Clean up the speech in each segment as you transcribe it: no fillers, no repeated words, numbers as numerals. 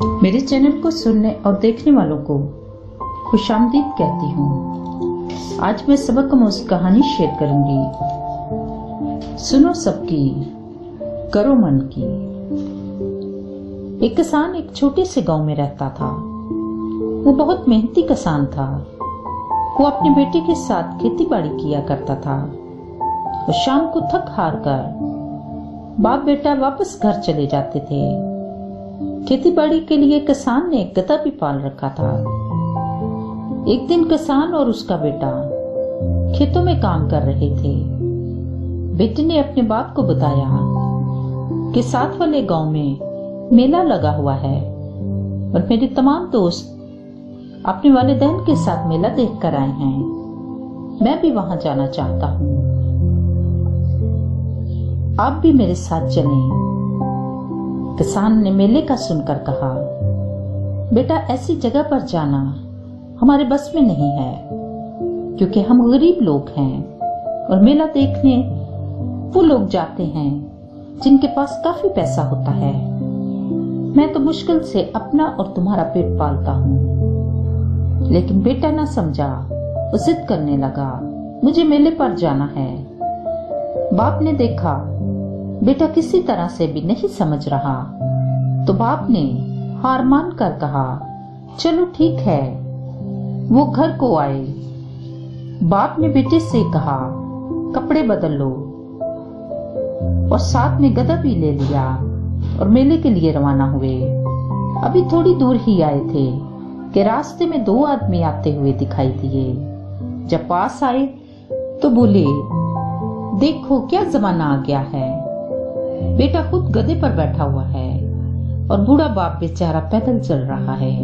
मेरे चैनल को सुनने और देखने वालों को खुशामदीद कहती हूँ। आज मैं सबक आमोज़ कहानी शेयर करूंगी। सुनो सबकी, करो मन की। एक किसान एक छोटे से गांव में रहता था। वो बहुत मेहनती किसान था। वो अपने बेटे के साथ खेती बाड़ी किया करता था और शाम को थक हार कर बाप बेटा वापस घर चले जाते थे। खेती बाड़ी के लिए किसान ने एक गधा भी पाल रखा था। एक दिन किसान और उसका बेटा खेतों में काम कर रहे थे। बेटे ने अपने बाप को बताया कि साथ वाले गांव में मेला लगा हुआ है और मेरे तमाम दोस्त अपने वालिदैन के साथ मेला देख कर आए हैं। मैं भी वहां जाना चाहता हूँ। आप भी मेरे साथ चलें। किसान ने मेले का सुनकर कहा, बेटा ऐसी जगह पर जाना हमारे बस में नहीं है, क्योंकि हम गरीब लोग हैं और मेला देखने वो लोग जाते हैं जिनके पास काफी पैसा होता है। मैं तो मुश्किल से अपना और तुम्हारा पेट पालता हूँ। लेकिन बेटा ना समझा, वो जिद करने लगा, मुझे मेले पर जाना है। बाप ने देखा बेटा किसी तरह से भी नहीं समझ रहा, तो बाप ने हार मान कर कहा, चलो ठीक है। वो घर को आए। बाप ने बेटे से कहा, कपड़े बदल लो और साथ में गधा भी ले लिया और मेले के लिए रवाना हुए। अभी थोड़ी दूर ही आए थे कि रास्ते में दो आदमी आते हुए दिखाई दिए। जब पास आए तो बोले, देखो क्या जमाना आ गया है। बेटा खुद गधे पर बैठा हुआ है और बूढ़ा बाप बेचारा पैदल चल रहा है।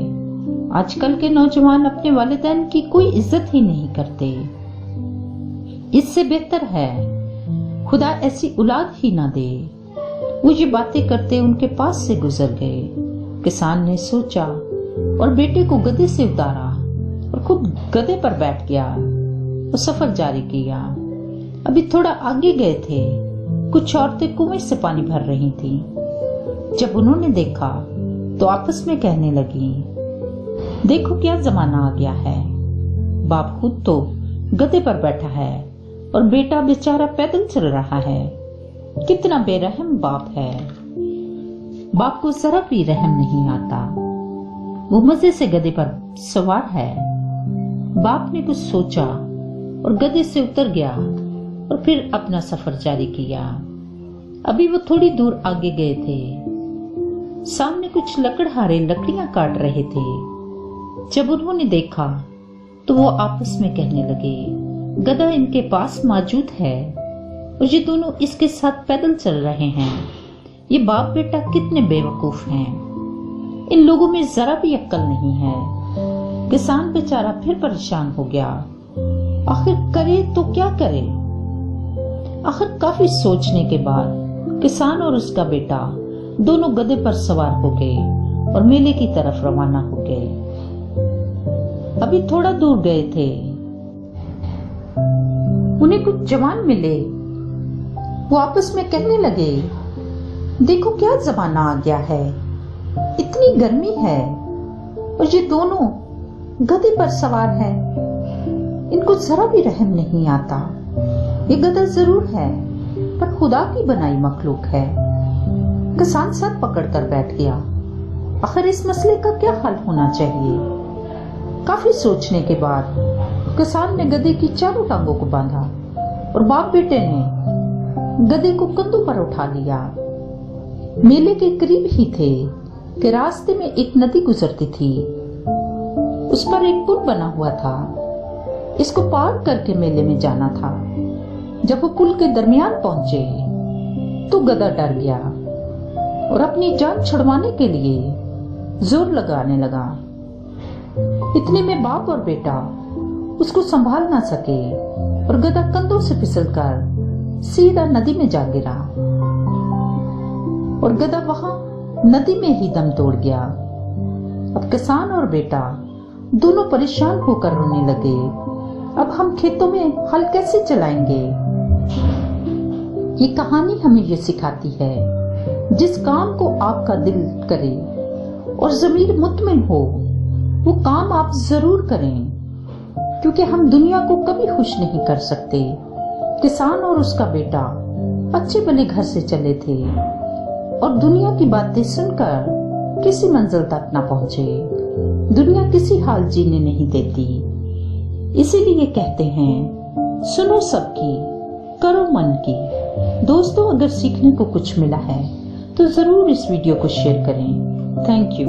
आजकल के नौजवान अपने वालिदैन की कोई इज्जत ही नहीं करते। इससे बेहतर है खुदा ऐसी औलाद ही ना दे। वो ये बातें करते उनके पास से गुजर गए। किसान ने सोचा और बेटे को गधे से उतारा और खुद गधे पर बैठ गया और सफर जारी किया। अभी थोड़ा आगे गए थे, कुछ औरतें कुएं से पानी भर रही थीं। जब उन्होंने देखा तो आपस में कहने लगी, देखो क्या जमाना आ गया है। बाप खुद तो गधे पर बैठा है और बेटा बेचारा पैदल चल रहा है। कितना बेरहम बाप है। बाप को जरा भी रहम नहीं आता। वो मजे से गधे पर सवार है। बाप ने कुछ सोचा और गधे से उतर गया और फिर अपना सफर जारी किया। अभी वो थोड़ी दूर आगे गए थे। सामने कुछ लकड़हारे लकड़ियां काट रहे थे। जब उन्होंने देखा तो वो आपस में कहने लगे, गधा इनके पास मौजूद है और ये दोनों इसके साथ पैदल चल रहे हैं। ये बाप बेटा कितने बेवकूफ हैं। इन लोगों में जरा भी अक्ल नहीं है। किसान बेचारा फिर परेशान हो गया। आखिर करे तो क्या करे। आखिर काफी सोचने के बाद किसान और उसका बेटा दोनों गधे पर सवार हो गए और मेले की तरफ रवाना हो गए। अभी थोड़ा दूर गए थे, उन्हें कुछ जवान मिले। वो आपस में कहने लगे, देखो क्या जमाना आ गया है। इतनी गर्मी है और ये दोनों गधे पर सवार है। इनको जरा भी रहम नहीं आता। ये गधा जरूर है पर खुदा की बनाई मखलूक है। किसान सर पकड़कर बैठ गया। आखिर इस मसले का क्या हल होना चाहिए। काफी सोचने के बाद किसान ने गधे की चारों टांगों को बांधा और बाप बेटे ने गधे को कंधों पर उठा लिया। मेले के करीब ही थे कि रास्ते में एक नदी गुजरती थी। उस पर एक पुल बना हुआ था। इसको पार करके मेले में जाना था। जब वो पुल के दरमियान पहुंचे तो गधा डर गया और अपनी जान छुड़वाने के लिए जोर लगाने लगा। इतने में बाप और बेटा उसको संभाल ना सके और गधा कंधों से फिसलकर सीधा नदी में जा गिरा और गधा वहां नदी में ही दम तोड़ गया। अब किसान और बेटा दोनों परेशान होकर रोने लगे। अब हम खेतों में हल कैसे चलाएंगे। ये कहानी हमें ये सिखाती है, जिस काम को आपका दिल करे और ज़मीर मुतमिन हो, वो काम आप जरूर करें, क्योंकि हम दुनिया को कभी खुश नहीं कर सकते। किसान और उसका बेटा अच्छे भले घर से चले थे और दुनिया की बातें सुनकर किसी मंजिल तक ना पहुंचे। दुनिया किसी हाल जीने नहीं देती, इसीलिए कहते हैं सुनो सबकी, करो मन की। दोस्तों, अगर सीखने को कुछ मिला है तो जरूर इस वीडियो को शेयर करें। Thank you.